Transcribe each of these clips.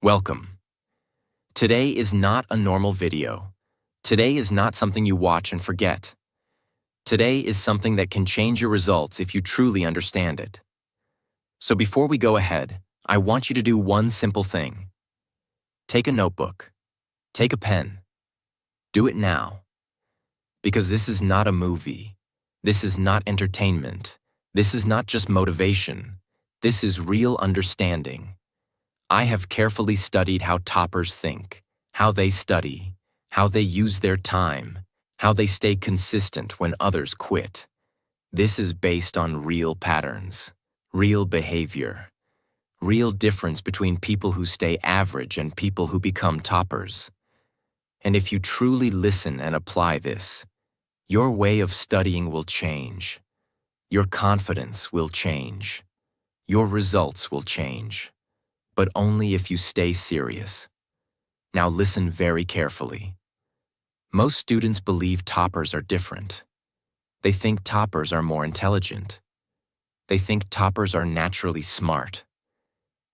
Welcome. Today is not a normal video. Today is not something you watch and forget. Today is something that can change your results if you truly understand it. So before we go ahead, I want you to do one simple thing. Take a notebook. Take a pen. Do it now. Because this is not a movie. This is not entertainment. This is not just motivation. This is real understanding. I have carefully studied how toppers think, how they study, how they use their time, how they stay consistent when others quit. This is based on real patterns, real behavior, real difference between people who stay average and people who become toppers. And if you truly listen and apply this, your way of studying will change. Your confidence will change. Your results will change. But only if you stay serious. Now listen very carefully. Most students believe toppers are different. They think toppers are more intelligent. They think toppers are naturally smart.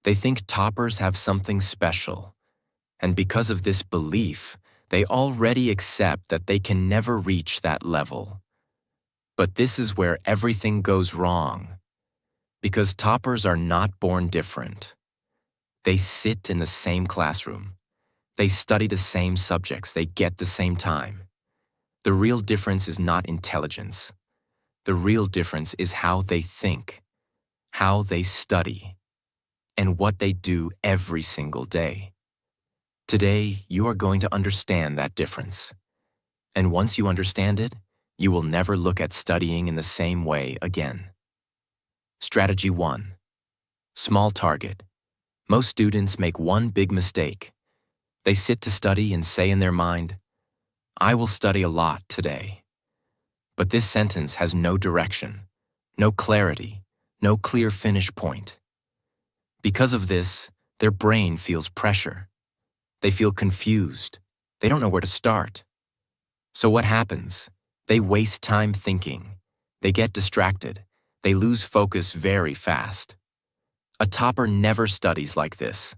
They think toppers have something special. And because of this belief, they already accept that they can never reach that level. But this is where everything goes wrong. Because toppers are not born different. They sit in the same classroom. They study the same subjects. They get the same time. The real difference is not intelligence. The real difference is how they think, how they study, and what they do every single day. Today, you are going to understand that difference. And once you understand it, you will never look at studying in the same way again. Strategy 1. Small target. Most students make one big mistake. They sit to study and say in their mind, "I will study a lot today." But this sentence has no direction, no clarity, no clear finish point. Because of this, their brain feels pressure. They feel confused. They don't know where to start. So what happens? They waste time thinking. They get distracted. They lose focus very fast. A topper never studies like this.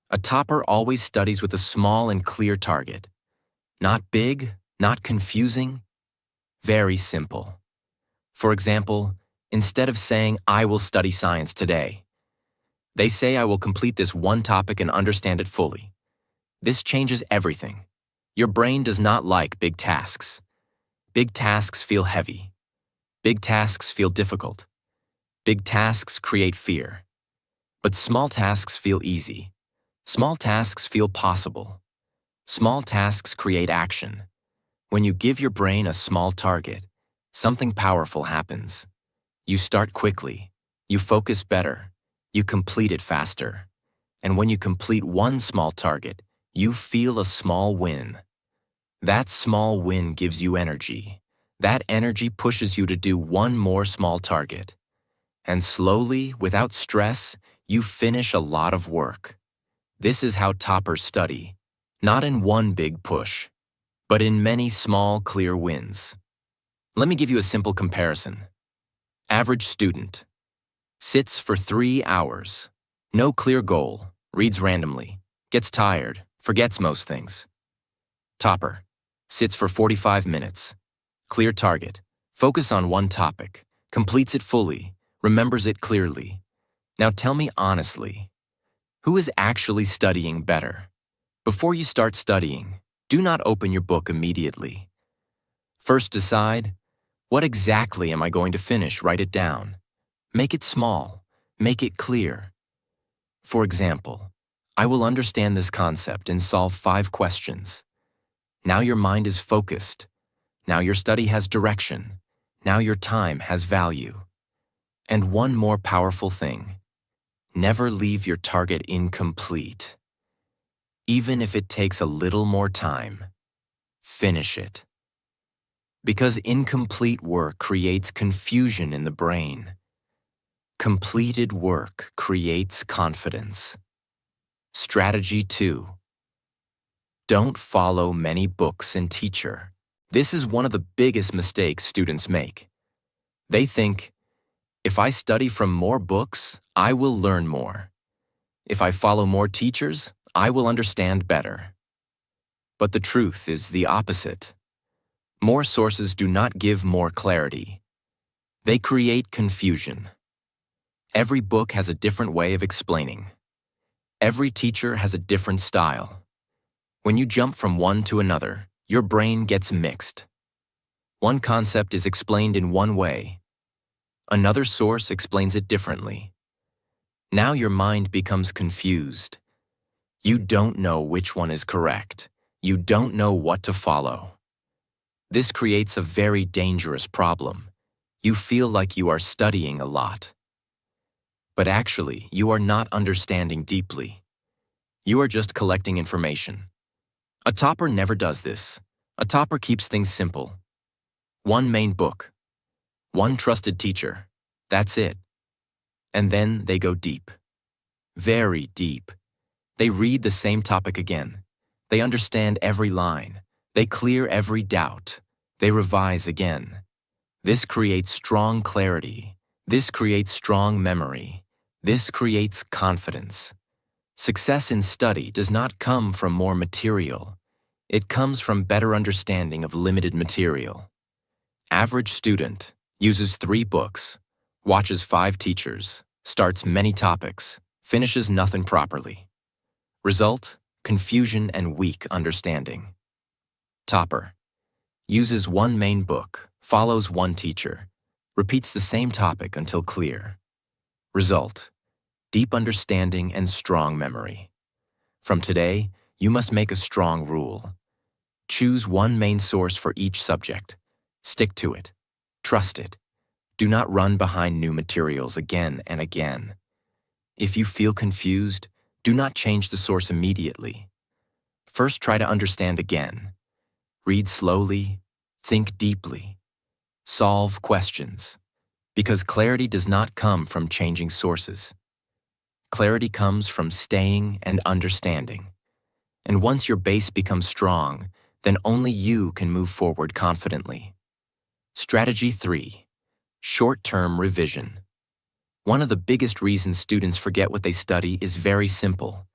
A topper always studies with a small and clear target. Not big, not confusing, very simple. For example, instead of saying, "I will study science today," they say, "I will complete this one topic and understand it fully." This changes everything. Your brain does not like big tasks. Big tasks feel heavy. Big tasks feel difficult. Big tasks create fear. But small tasks feel easy. Small tasks feel possible. Small tasks create action. When you give your brain a small target, something powerful happens. You start quickly. You focus better. You complete it faster. And when you complete one small target, you feel a small win. That small win gives you energy. That energy pushes you to do one more small target. And slowly, without stress, you finish a lot of work. This is how toppers study, not in one big push, but in many small, clear wins. Let me give you a simple comparison. Average student. Sits for 3 hours. No clear goal. Reads randomly. Gets tired. Forgets most things. Topper. Sits for 45 minutes. Clear target. Focus on one topic. Completes it fully. Remembers it clearly. Now tell me honestly, who is actually studying better? Before you start studying, do not open your book immediately. First decide, what exactly am I going to finish? Write it down. Make it small. Make it clear. For example, I will understand this concept and solve 5 questions. Now your mind is focused. Now your study has direction. Now your time has value. And one more powerful thing. Never leave your target incomplete. Even if it takes a little more time, finish it. Because incomplete work creates confusion in the brain. Completed work creates confidence. Strategy 2. Don't follow many books and teacher. This is one of the biggest mistakes students make. They think, if I study from more books, I will learn more. If I follow more teachers, I will understand better. But the truth is the opposite. More sources do not give more clarity. They create confusion. Every book has a different way of explaining. Every teacher has a different style. When you jump from one to another, your brain gets mixed. One concept is explained in one way. Another source explains it differently. Now your mind becomes confused. You don't know which one is correct. You don't know what to follow. This creates a very dangerous problem. You feel like you are studying a lot. But actually, you are not understanding deeply. You are just collecting information. A topper never does this. A topper keeps things simple. One main book. One trusted teacher. That's it. And then they go deep. Very deep. They read the same topic again. They understand every line. They clear every doubt. They revise again. This creates strong clarity. This creates strong memory. This creates confidence. Success in study does not come from more material. It comes from better understanding of limited material. Average student uses 3 books, watches 5 teachers, starts many topics, finishes nothing properly. Result: confusion and weak understanding. Topper uses 1 main book, follows 1 teacher, repeats the same topic until clear. Result: deep understanding and strong memory. From today, you must make a strong rule. Choose 1 main source for each subject. Stick to it. Trust it. Do not run behind new materials again and again. If you feel confused, do not change the source immediately. First, try to understand again. Read slowly, think deeply, solve questions, because clarity does not come from changing sources. Clarity comes from staying and understanding. And once your base becomes strong, then only you can move forward confidently. Strategy 3. Short-term revision. One of the biggest reasons students forget what they study is very simple.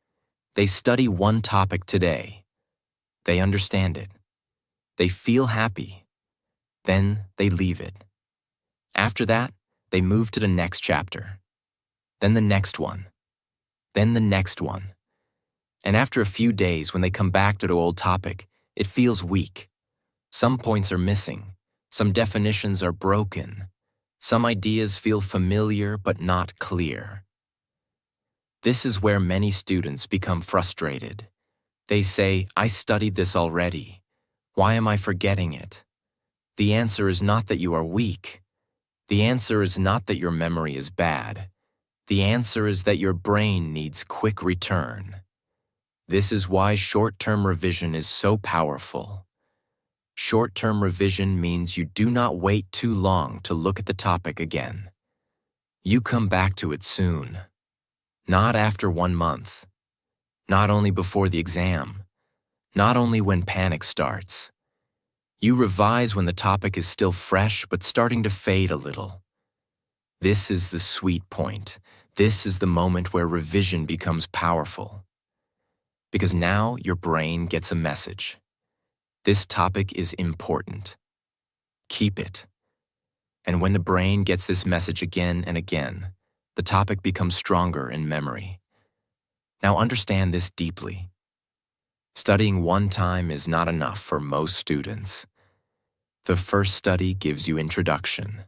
They study one topic today. They understand it. They feel happy. Then they leave it. After that, they move to the next chapter. Then the next one. Then the next one. And after a few days, when they come back to the old topic, it feels weak. Some points are missing. Some definitions are broken. Some ideas feel familiar but not clear. This is where many students become frustrated. They say, "I studied this already. Why am I forgetting it?" The answer is not that you are weak. The answer is not that your memory is bad. The answer is that your brain needs quick return. This is why short-term revision is so powerful. Short-term revision means you do not wait too long to look at the topic again. You come back to it soon. Not after 1 month. Not only before the exam. Not only when panic starts. You revise when the topic is still fresh but starting to fade a little. This is the sweet point. This is the moment where revision becomes powerful. Because now your brain gets a message. This topic is important. Keep it. And when the brain gets this message again and again, the topic becomes stronger in memory. Now understand this deeply. Studying one time is not enough for most students. The first study gives you introduction.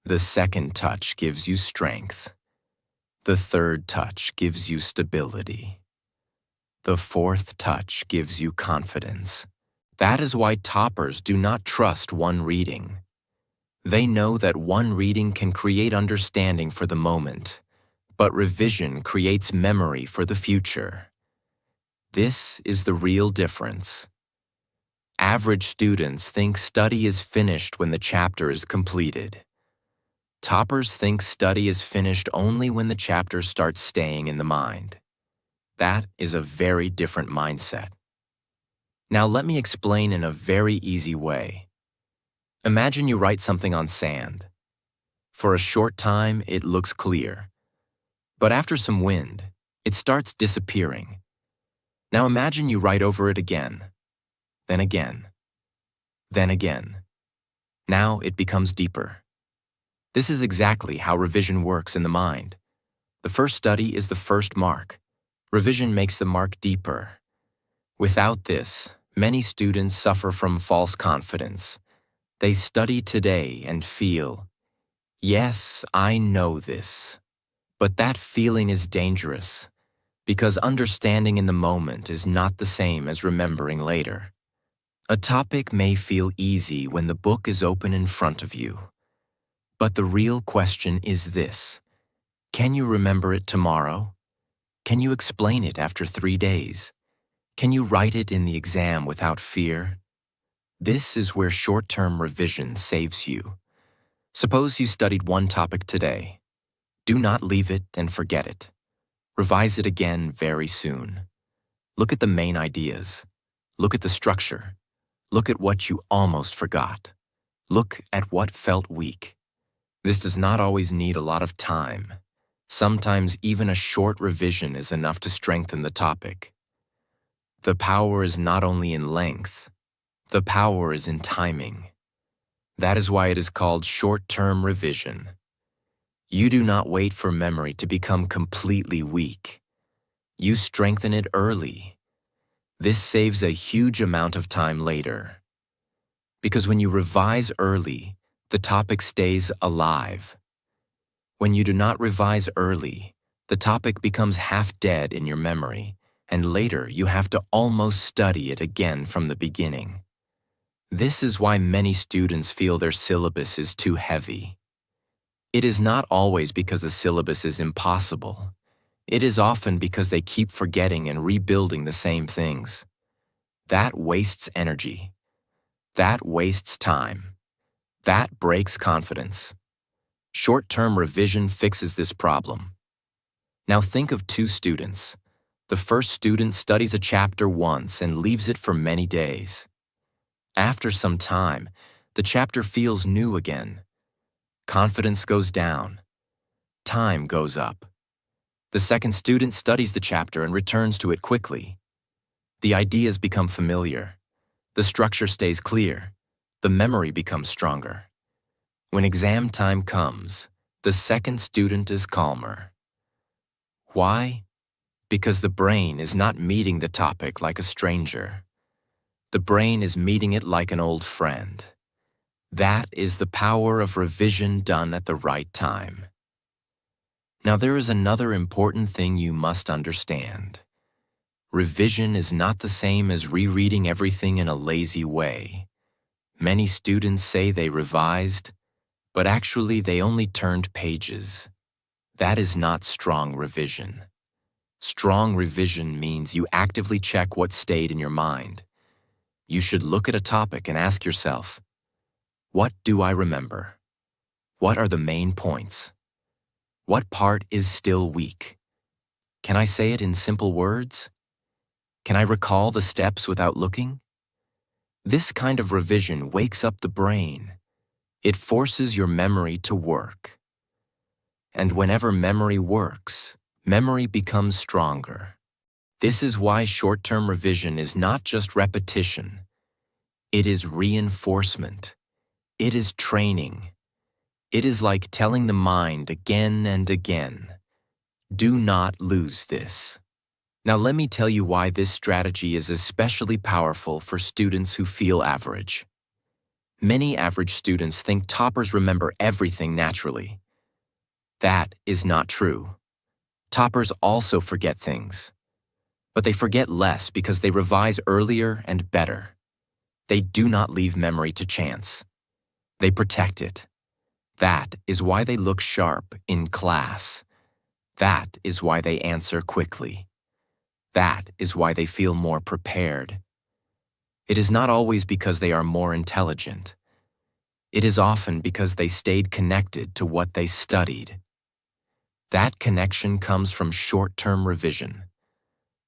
The second touch gives you strength. The third touch gives you stability. The fourth touch gives you confidence. That is why toppers do not trust one reading. They know that one reading can create understanding for the moment, but revision creates memory for the future. This is the real difference. Average students think study is finished when the chapter is completed. Toppers think study is finished only when the chapter starts staying in the mind. That is a very different mindset. Now let me explain in a very easy way. Imagine you write something on sand. For a short time, it looks clear. But after some wind, it starts disappearing. Now imagine you write over it again, then again, then again. Now it becomes deeper. This is exactly how revision works in the mind. The first study is the first mark. Revision makes the mark deeper. Without this, many students suffer from false confidence. They study today and feel, yes, I know this. But that feeling is dangerous, because understanding in the moment is not the same as remembering later. A topic may feel easy when the book is open in front of you. But the real question is this: can you remember it tomorrow? Can you explain it after 3 days? Can you write it in the exam without fear? This is where short-term revision saves you. Suppose you studied one topic today. Do not leave it and forget it. Revise it again very soon. Look at the main ideas. Look at the structure. Look at what you almost forgot. Look at what felt weak. This does not always need a lot of time. Sometimes even a short revision is enough to strengthen the topic. The power is not only in length, the power is in timing. That is why it is called short-term revision. You do not wait for memory to become completely weak. You strengthen it early. This saves a huge amount of time later. Because when you revise early, the topic stays alive. When you do not revise early, the topic becomes half dead in your memory, and later you have to almost study it again from the beginning. This is why many students feel their syllabus is too heavy. It is not always because the syllabus is impossible. It is often because they keep forgetting and rebuilding the same things. That wastes energy. That wastes time. That breaks confidence. Short-term revision fixes this problem. Now think of two students. The first student studies a chapter once and leaves it for many days. After some time, the chapter feels new again. Confidence goes down. Time goes up. The second student studies the chapter and returns to it quickly. The ideas become familiar. The structure stays clear. The memory becomes stronger. When exam time comes, the second student is calmer. Why? Because the brain is not meeting the topic like a stranger. The brain is meeting it like an old friend. That is the power of revision done at the right time. Now there is another important thing you must understand. Revision is not the same as rereading everything in a lazy way. Many students say they revised, but actually they only turned pages. That is not strong revision. Strong revision means you actively check what stayed in your mind. You should look at a topic and ask yourself, what do I remember? What are the main points? What part is still weak? Can I say it in simple words? Can I recall the steps without looking? This kind of revision wakes up the brain. It forces your memory to work. And whenever memory works, memory becomes stronger. This is why short-term revision is not just repetition. It is reinforcement. It is training. It is like telling the mind again and again, do not lose this. Now let me tell you why this strategy is especially powerful for students who feel average. Many average students think toppers remember everything naturally. That is not true. Toppers also forget things. But they forget less because they revise earlier and better. They do not leave memory to chance. They protect it. That is why they look sharp in class. That is why they answer quickly. That is why they feel more prepared. It is not always because they are more intelligent. It is often because they stayed connected to what they studied. That connection comes from short-term revision.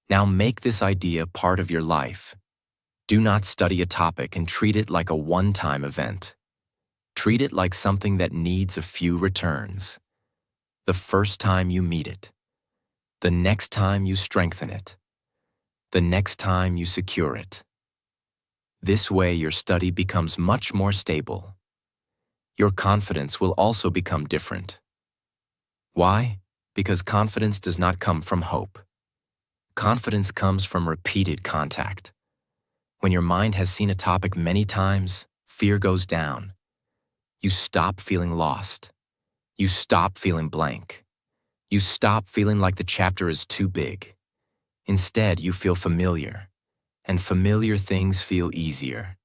Now make this idea part of your life. Do not study a topic and treat it like a one-time event. Treat it like something that needs a few returns. The first time you meet it. The next time you strengthen it. the next time you secure it. This way, your study becomes much more stable. Your confidence will also become different. Why? Because confidence does not come from hope. Confidence comes from repeated contact. When your mind has seen a topic many times, fear goes down. You stop feeling lost. You stop feeling blank. You stop feeling like the chapter is too big. Instead, you feel familiar, and familiar things feel easier.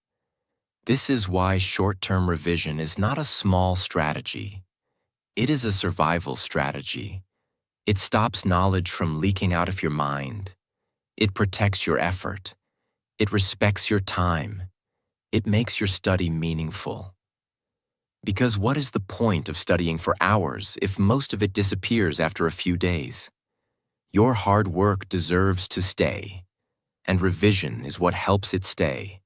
This is why short-term revision is not a small strategy. It is a survival strategy. It stops knowledge from leaking out of your mind. It protects your effort. It respects your time. It makes your study meaningful. Because what is the point of studying for hours if most of it disappears after a few days? Your hard work deserves to stay, and revision is what helps it stay.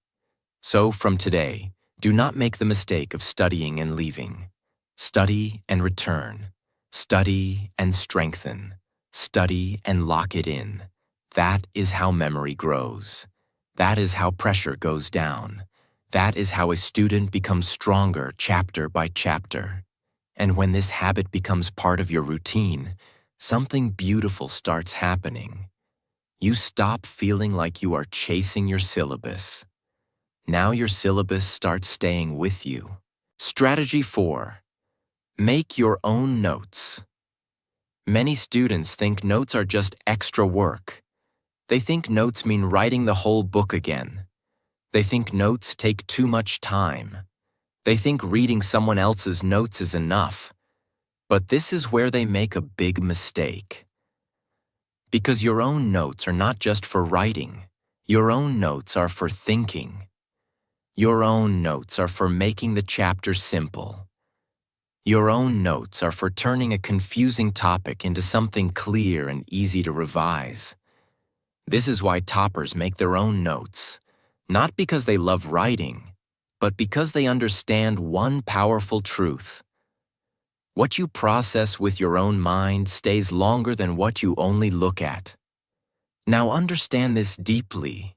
So from today, do not make the mistake of studying and leaving. Study and return. Study and strengthen. Study and lock it in. That is how memory grows. That is how pressure goes down. That is how a student becomes stronger chapter by chapter. And when this habit becomes part of your routine, something beautiful starts happening. You stop feeling like you are chasing your syllabus. Now your syllabus starts staying with you. Strategy 4. Make your own notes. Many students think notes are just extra work. They think notes mean writing the whole book again. They think notes take too much time. They think reading someone else's notes is enough. But this is where they make a big mistake. Because your own notes are not just for writing. Your own notes are for thinking. Your own notes are for making the chapter simple. Your own notes are for turning a confusing topic into something clear and easy to revise. This is why toppers make their own notes, not because they love writing, but because they understand one powerful truth. What you process with your own mind stays longer than what you only look at. Now understand this deeply.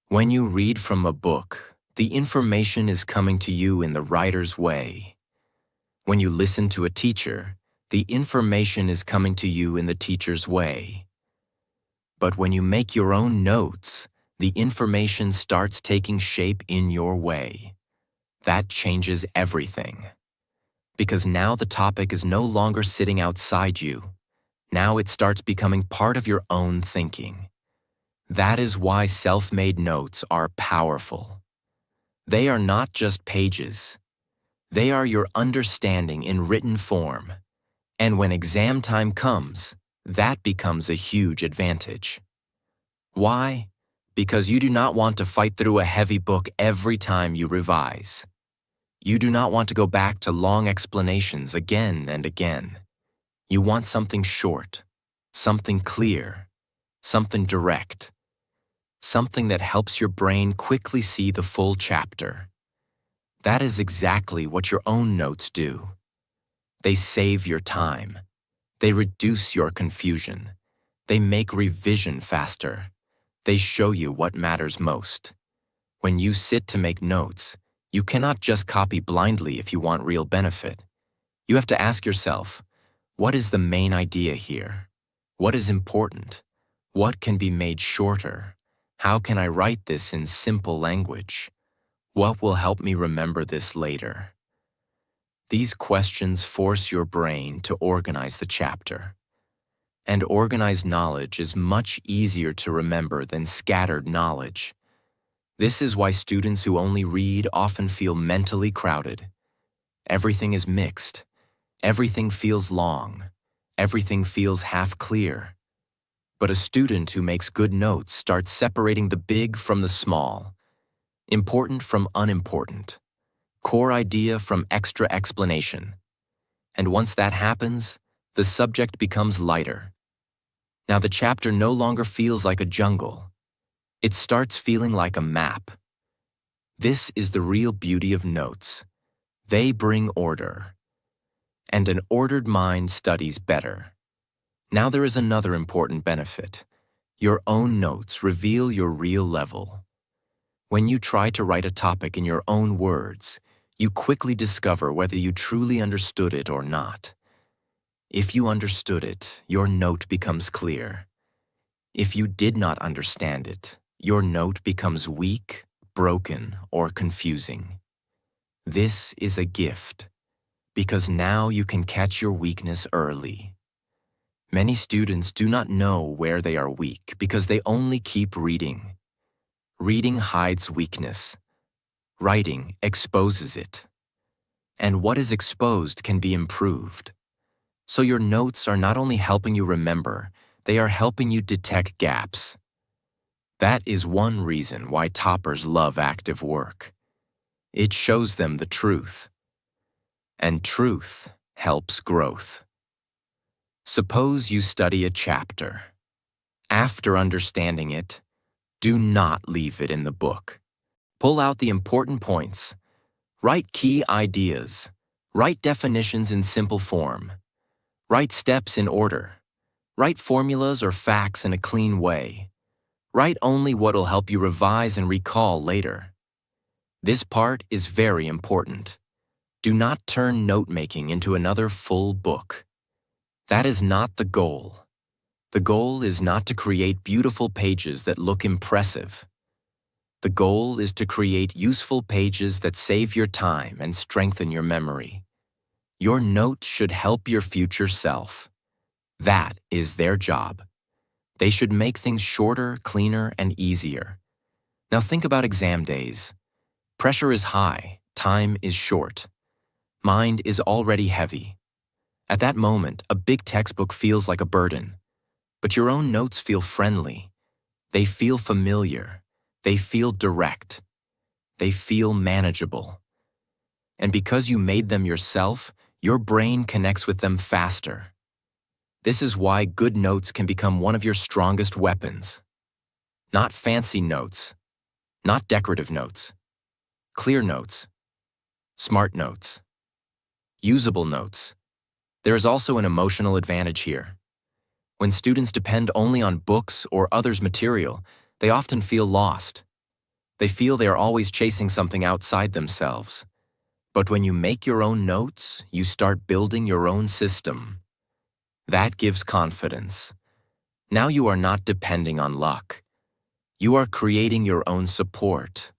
When you read from a book, the information is coming to you in the writer's way. When you listen to a teacher, the information is coming to you in the teacher's way. But when you make your own notes, the information starts taking shape in your way. That changes everything. Because now the topic is no longer sitting outside you. Now it starts becoming part of your own thinking. That is why self-made notes are powerful. They are not just pages. They are your understanding in written form. And when exam time comes, that becomes a huge advantage. Why? Because you do not want to fight through a heavy book every time you revise. You do not want to go back to long explanations again and again. You want something short, something clear, something direct, something that helps your brain quickly see the full chapter. That is exactly what your own notes do. They save your time. They reduce your confusion. They make revision faster. They show you what matters most. When you sit to make notes, you cannot just copy blindly if you want real benefit. You have to ask yourself, what is the main idea here? What is important? What can be made shorter? How can I write this in simple language? What will help me remember this later? These questions force your brain to organize the chapter. And organized knowledge is much easier to remember than scattered knowledge. This is why students who only read often feel mentally crowded. Everything is mixed. Everything feels long. Everything feels half clear. But a student who makes good notes starts separating the big from the small, important from unimportant, core idea from extra explanation. And once that happens, the subject becomes lighter. Now the chapter no longer feels like a jungle. It starts feeling like a map. This is the real beauty of notes. They bring order. And an ordered mind studies better. Now there is another important benefit. Your own notes reveal your real level. When you try to write a topic in your own words, you quickly discover whether you truly understood it or not. If you understood it, your note becomes clear. If you did not understand it, your note becomes weak, broken, or confusing. This is a gift, because now you can catch your weakness early. Many students do not know where they are weak because they only keep reading. Reading hides weakness. Writing exposes it. And what is exposed can be improved. So your notes are not only helping you remember, they are helping you detect gaps. That is one reason why toppers love active work. It shows them the truth. And truth helps growth. Suppose you study a chapter. After understanding it, do not leave it in the book. Pull out the important points. Write key ideas. Write definitions in simple form. Write steps in order. Write formulas or facts in a clean way. Write only what will help you revise and recall later. This part is very important. Do not turn note-making into another full book. That is not the goal. The goal is not to create beautiful pages that look impressive. The goal is to create useful pages that save your time and strengthen your memory. Your notes should help your future self. That is their job. They should make things shorter, cleaner, and easier. Now think about exam days. Pressure is high, time is short. Mind is already heavy. At that moment, a big textbook feels like a burden. But your own notes feel friendly. They feel familiar. They feel direct. They feel manageable. And because you made them yourself, your brain connects with them faster. This is why good notes can become one of your strongest weapons. Not fancy notes, not decorative notes, clear notes, smart notes, usable notes. There is also an emotional advantage here. When students depend only on books or others' material, they often feel lost. They feel they are always chasing something outside themselves. But when you make your own notes, you start building your own system. That gives confidence. Now you are not depending on luck. You are creating your own support.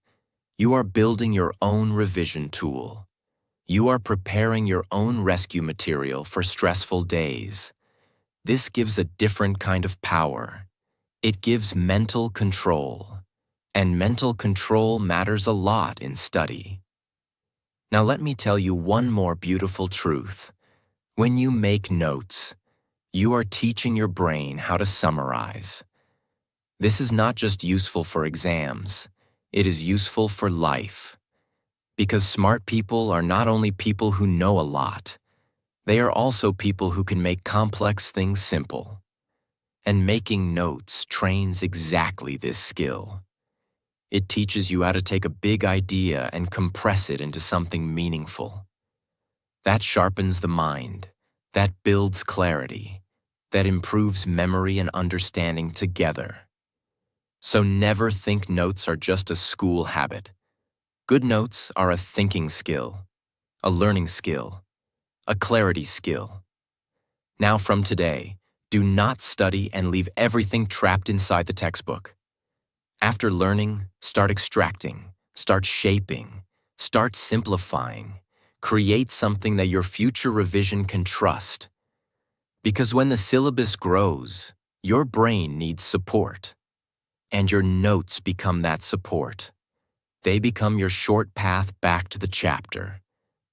You are building your own revision tool. You are preparing your own rescue material for stressful days. This gives a different kind of power. It gives mental control. And mental control matters a lot in study. Now let me tell you one more beautiful truth. When you make notes, you are teaching your brain how to summarize. This is not just useful for exams, it is useful for life. Because smart people are not only people who know a lot, they are also people who can make complex things simple. And making notes trains exactly this skill. It teaches you how to take a big idea and compress it into something meaningful. That sharpens the mind, that builds clarity, that improves memory and understanding together. So never think notes are just a school habit. Good notes are a thinking skill, a learning skill, a clarity skill. Now from today, do not study and leave everything trapped inside the textbook. After learning, start extracting, start shaping, start simplifying. Create something that your future revision can trust. Because when the syllabus grows, your brain needs support. And your notes become that support. They become your short path back to the chapter.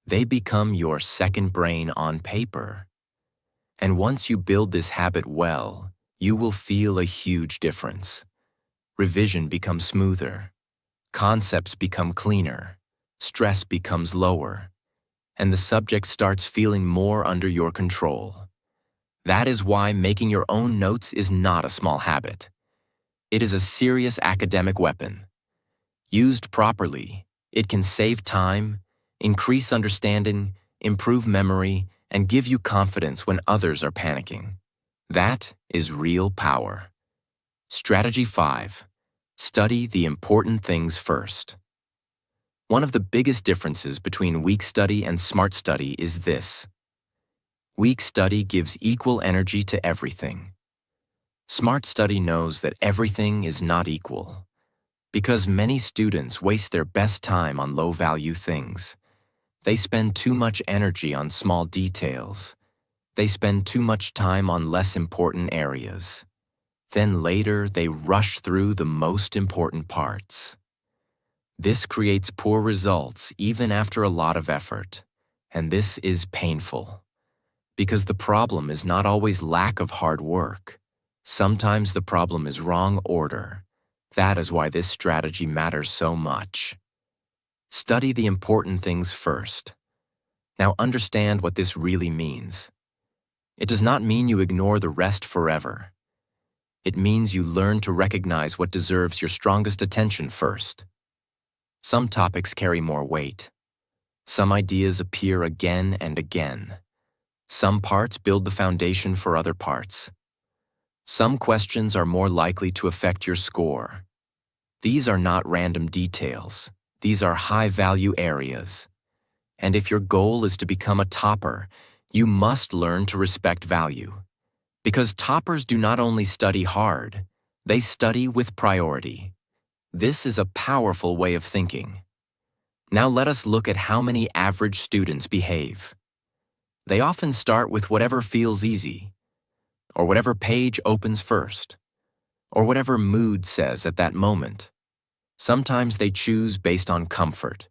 They become your second brain on paper. And once you build this habit well, you will feel a huge difference. Revision becomes smoother. Concepts become cleaner. Stress becomes lower. And the subject starts feeling more under your control. That is why making your own notes is not a small habit. It is a serious academic weapon. Used properly, it can save time, increase understanding, improve memory, and give you confidence when others are panicking. That is real power. Strategy 5. Study the important things first. One of the biggest differences between weak study and smart study is this. Weak study gives equal energy to everything. Smart study knows that everything is not equal. Because many students waste their best time on low-value things. They spend too much energy on small details. They spend too much time on less important areas. Then later, they rush through the most important parts. This creates poor results even after a lot of effort, and this is painful. Because the problem is not always lack of hard work. Sometimes the problem is wrong order. That is why this strategy matters so much. Study the important things first. Now understand what this really means. It does not mean you ignore the rest forever. It means you learn to recognize what deserves your strongest attention first. Some topics carry more weight. Some ideas appear again and again. Some parts build the foundation for other parts. Some questions are more likely to affect your score. These are not random details. These are high-value areas. And if your goal is to become a topper, you must learn to respect value. Because toppers do not only study hard, they study with priority. This is a powerful way of thinking. Now let us look at how many average students behave. They often start with whatever feels easy, or whatever page opens first, or whatever mood says at that moment. Sometimes they choose based on comfort,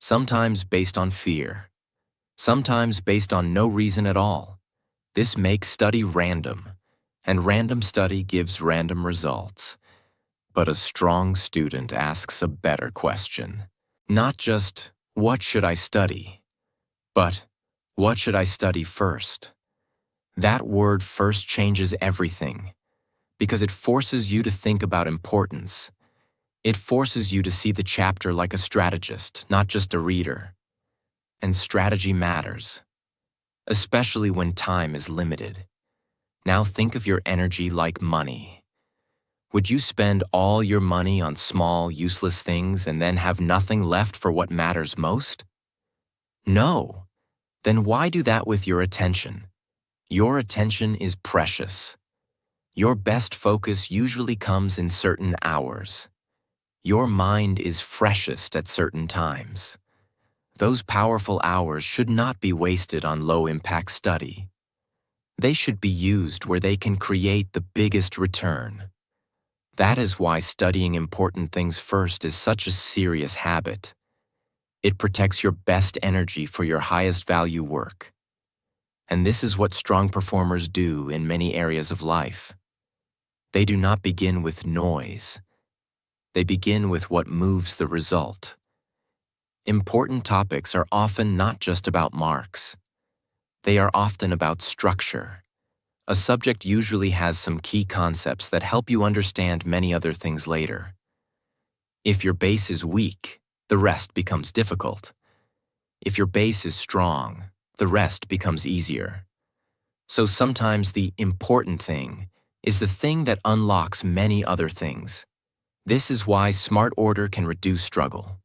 sometimes based on fear, sometimes based on no reason at all. This makes study random, and random study gives random results. But a strong student asks a better question. Not just, what should I study? But, what should I study first? That word first changes everything, because it forces you to think about importance. It forces you to see the chapter like a strategist, not just a reader. And strategy matters, especially when time is limited. Now think of your energy like money. Would you spend all your money on small, useless things and then have nothing left for what matters most? No. Then why do that with your attention? Your attention is precious. Your best focus usually comes in certain hours. Your mind is freshest at certain times. Those powerful hours should not be wasted on low-impact study. They should be used where they can create the biggest return. That is why studying important things first is such a serious habit. It protects your best energy for your highest value work. And this is what strong performers do in many areas of life. They do not begin with noise. They begin with what moves the result. Important topics are often not just about marks. They are often about structure. A subject usually has some key concepts that help you understand many other things later. If your base is weak, the rest becomes difficult. If your base is strong, the rest becomes easier. So sometimes the important thing is the thing that unlocks many other things. This is why smart order can reduce struggle.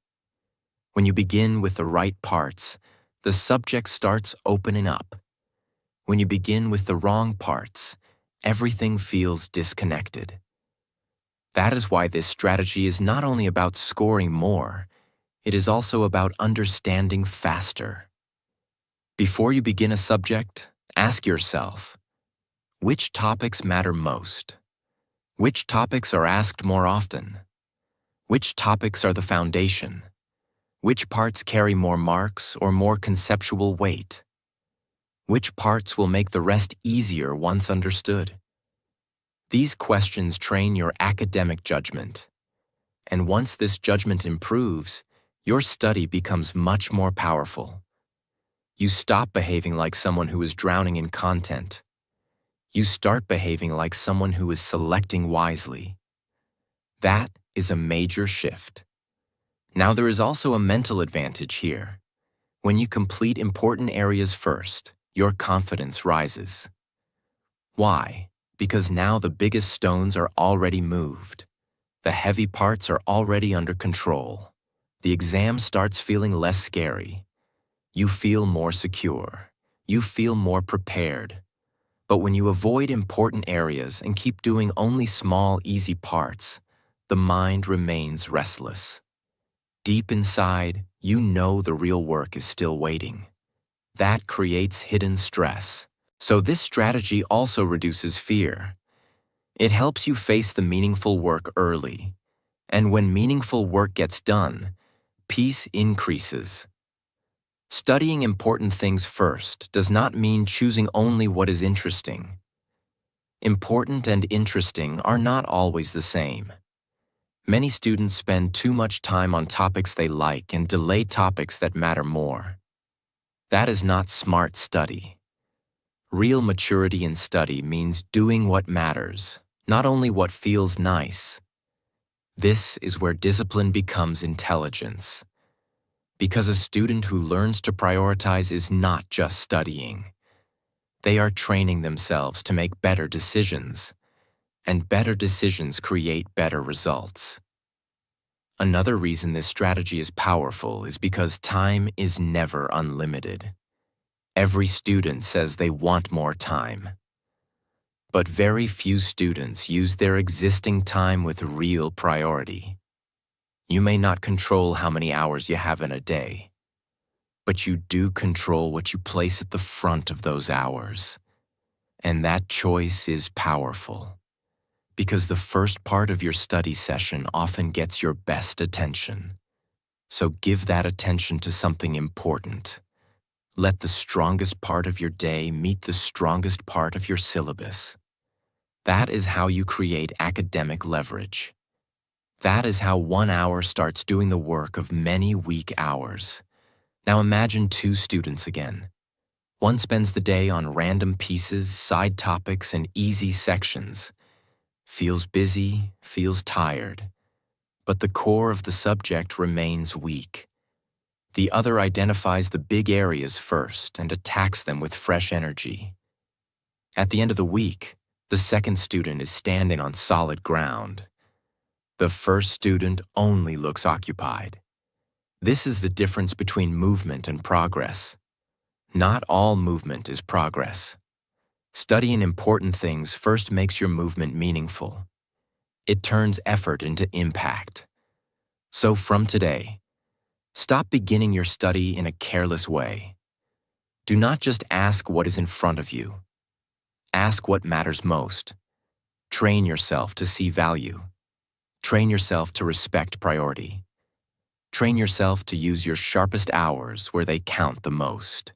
When you begin with the right parts, the subject starts opening up. When you begin with the wrong parts, everything feels disconnected. That is why this strategy is not only about scoring more, it is also about understanding faster. Before you begin a subject, ask yourself, which topics matter most? Which topics are asked more often? Which topics are the foundation? Which parts carry more marks or more conceptual weight? Which parts will make the rest easier once understood? These questions train your academic judgment. And once this judgment improves, your study becomes much more powerful. You stop behaving like someone who is drowning in content. You start behaving like someone who is selecting wisely. That is a major shift. Now there is also a mental advantage here. When you complete important areas first, your confidence rises. Why? Because now the biggest stones are already moved. The heavy parts are already under control. The exam starts feeling less scary. You feel more secure. You feel more prepared. But when you avoid important areas and keep doing only small, easy parts, the mind remains restless. Deep inside, you know the real work is still waiting. That creates hidden stress. So this strategy also reduces fear. It helps you face the meaningful work early. And when meaningful work gets done, peace increases. Studying important things first does not mean choosing only what is interesting. Important and interesting are not always the same. Many students spend too much time on topics they like and delay topics that matter more. That is not smart study. Real maturity in study means doing what matters, not only what feels nice. This is where discipline becomes intelligence. Because a student who learns to prioritize is not just studying. They are training themselves to make better decisions, and better decisions create better results. Another reason this strategy is powerful is because time is never unlimited. Every student says they want more time. But very few students use their existing time with real priority. You may not control how many hours you have in a day, but you do control what you place at the front of those hours. And that choice is powerful, because the first part of your study session often gets your best attention. So give that attention to something important. Let the strongest part of your day meet the strongest part of your syllabus. That is how you create academic leverage. That is how 1 hour starts doing the work of many weak hours. Now imagine two students again. One spends the day on random pieces, side topics, and easy sections. Feels busy, feels tired. But the core of the subject remains weak. The other identifies the big areas first and attacks them with fresh energy. At the end of the week, the second student is standing on solid ground. The first student only looks occupied. This is the difference between movement and progress. Not all movement is progress. Studying important things first makes your movement meaningful. It turns effort into impact. So from today, stop beginning your study in a careless way. Do not just ask what is in front of you. Ask what matters most. Train yourself to see value. Train yourself to respect priority. Train yourself to use your sharpest hours where they count the most.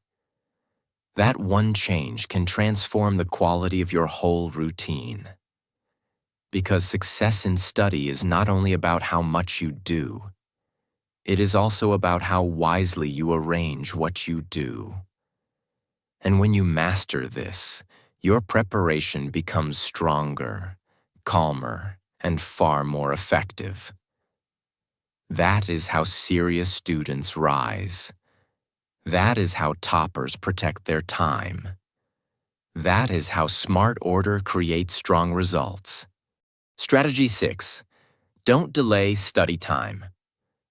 That one change can transform the quality of your whole routine. Because success in study is not only about how much you do, it is also about how wisely you arrange what you do. And when you master this, your preparation becomes stronger, calmer, and far more effective. That is how serious students rise. That is how toppers protect their time. That is how smart order creates strong results. Strategy 6. Don't delay study time.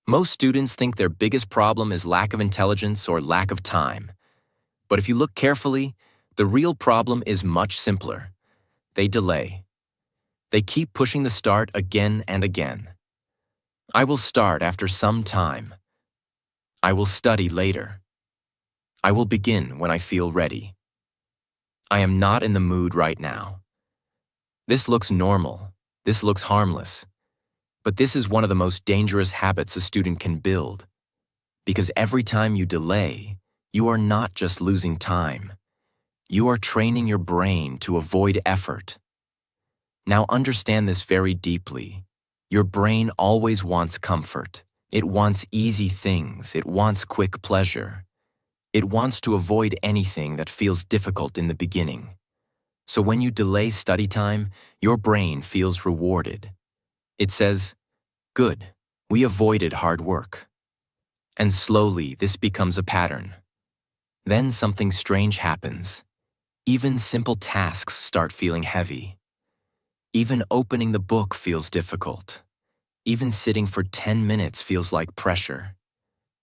Most students think their biggest problem is lack of intelligence or lack of time. But if you look carefully, the real problem is much simpler. They delay. They keep pushing the start again and again. I will start after some time. I will study later. I will begin when I feel ready. I am not in the mood right now. This looks normal. This looks harmless. But this is one of the most dangerous habits a student can build. Because every time you delay, you are not just losing time. You are training your brain to avoid effort. Now understand this very deeply. Your brain always wants comfort. It wants easy things. It wants quick pleasure. It wants to avoid anything that feels difficult in the beginning. So when you delay study time, your brain feels rewarded. It says, "Good, we avoided hard work." And slowly, this becomes a pattern. Then something strange happens. Even simple tasks start feeling heavy. Even opening the book feels difficult. Even sitting for 10 minutes feels like pressure.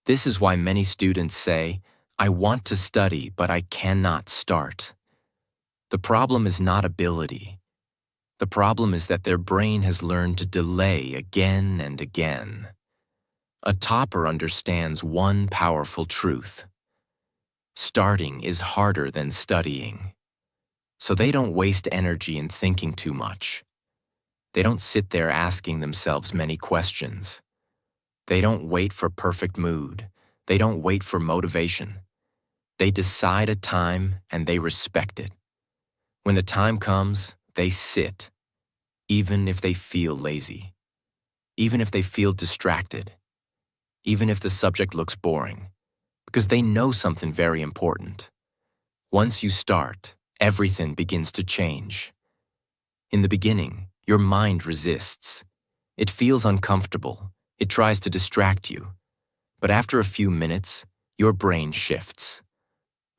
This is why many students say, "I want to study, but I cannot start." The problem is not ability. The problem is that their brain has learned to delay again and again. A topper understands one powerful truth. Starting is harder than studying. So they don't waste energy in thinking too much. They don't sit there asking themselves many questions. They don't wait for perfect mood. They don't wait for motivation. They decide a time and they respect it. When the time comes, they sit, even if they feel lazy, even if they feel distracted, even if the subject looks boring, because they know something very important. Once you start, everything begins to change. In the beginning, your mind resists. It feels uncomfortable. It tries to distract you. But after a few minutes, your brain shifts.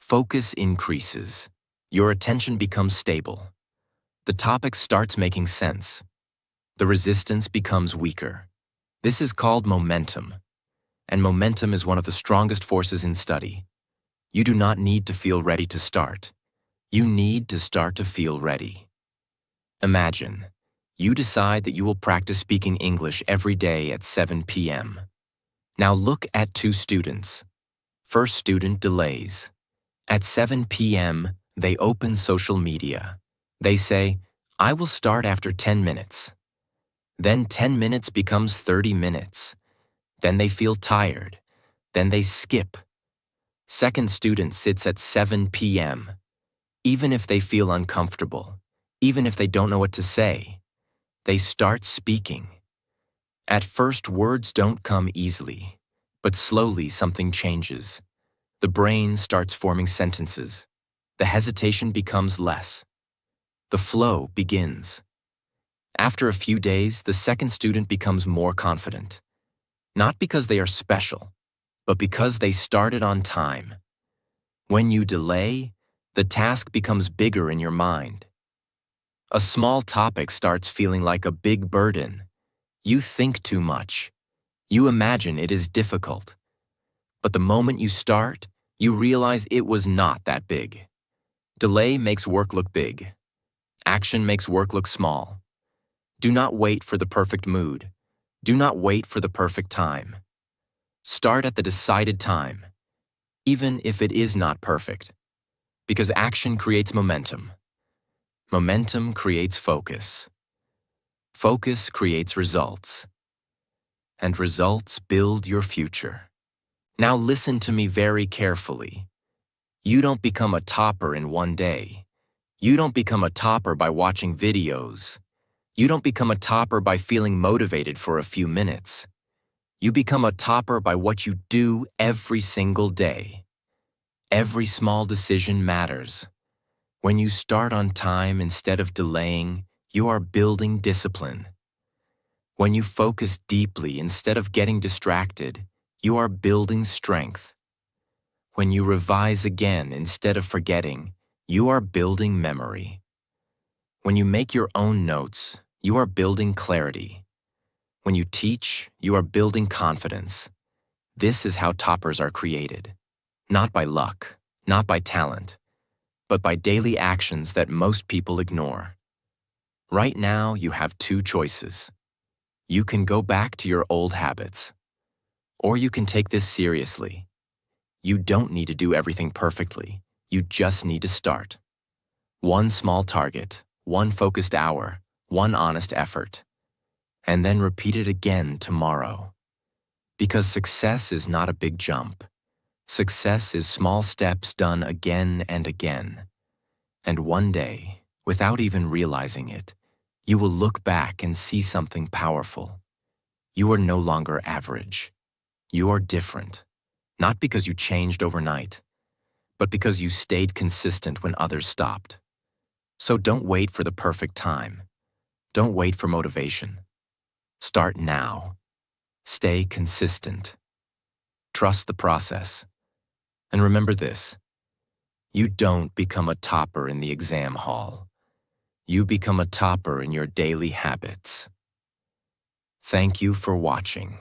Focus increases. Your attention becomes stable. The topic starts making sense. The resistance becomes weaker. This is called momentum. And momentum is one of the strongest forces in study. You do not need to feel ready to start. You need to start to feel ready. Imagine, you decide that you will practice speaking English every day at 7 p.m. Now look at two students. First student delays. At 7 p.m., they open social media. They say, "I will start after 10 minutes. Then 10 minutes becomes 30 minutes. Then they feel tired. Then they skip. Second student sits at 7 p.m. Even if they feel uncomfortable, even if they don't know what to say, they start speaking. At first, words don't come easily, but slowly something changes. The brain starts forming sentences. The hesitation becomes less. The flow begins. After a few days, the second student becomes more confident. Not because they are special, but because they started on time. When you delay, the task becomes bigger in your mind. A small topic starts feeling like a big burden. You think too much. You imagine it is difficult. But the moment you start, you realize it was not that big. Delay makes work look big. Action makes work look small. Do not wait for the perfect mood. Do not wait for the perfect time. Start at the decided time, even if it is not perfect, because action creates momentum. Momentum creates focus. Focus creates results. And results build your future. Now listen to me very carefully. You don't become a topper in one day. You don't become a topper by watching videos. You don't become a topper by feeling motivated for a few minutes. You become a topper by what you do every single day. Every small decision matters. When you start on time instead of delaying, you are building discipline. When you focus deeply instead of getting distracted, you are building strength. When you revise again instead of forgetting, you are building memory. When you make your own notes, you are building clarity. When you teach, you are building confidence. This is how toppers are created. Not by luck, not by talent, but by daily actions that most people ignore. Right now, you have two choices. You can go back to your old habits, or you can take this seriously. You don't need to do everything perfectly. You just need to start. One small target, one focused hour, one honest effort, and then repeat it again tomorrow. Because success is not a big jump. Success is small steps done again and again. And one day, without even realizing it, you will look back and see something powerful. You are no longer average. You are different. Not because you changed overnight, but because you stayed consistent when others stopped. So don't wait for the perfect time. Don't wait for motivation. Start now. Stay consistent. Trust the process. And remember this: you don't become a topper in the exam hall. you become a topper in your daily habits. Thank you for watching.